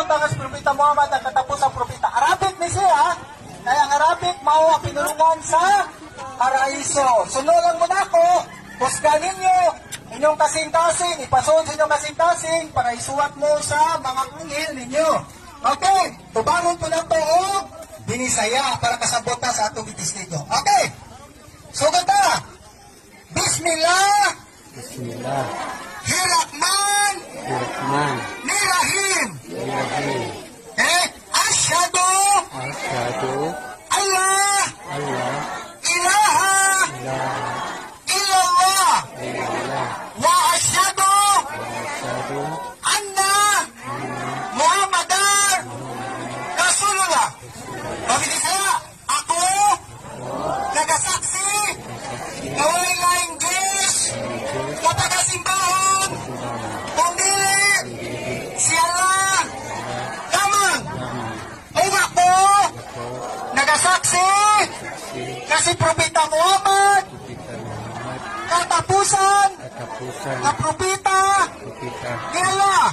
Sunog tangas propeta Muhammad ang katapusang propeta. Arabic ni siya. Kaya ang Arabic mao ang pinulungan sa paraiso. Sunulan mo na ako. Kusgan ninyo. Inyong kasing-kasing. Ipasun sa inyong kasing-kasing para isuwat mo sa mga anghel ninyo. Okay. Tubangon po na po o binisaya para kasabot na sa atong itisligo. Okay. Sugod na. Bismillah. Bismillah. Hirahman. Rahman. Nirahim. Rahim. Asyhadu Asyhadu Allah Allah ilaha ilaha illallah illallah wa asyhadu asyhadu anna Muhammadar Rasulullah. Pagkita saya, ako nagasaksi na walang laing Diyos kapagasimbahan kundi si Allah lamang. O ako nagasaksi na si Propeta Muhammad katapusan katapusan na propeta kita ni Allah.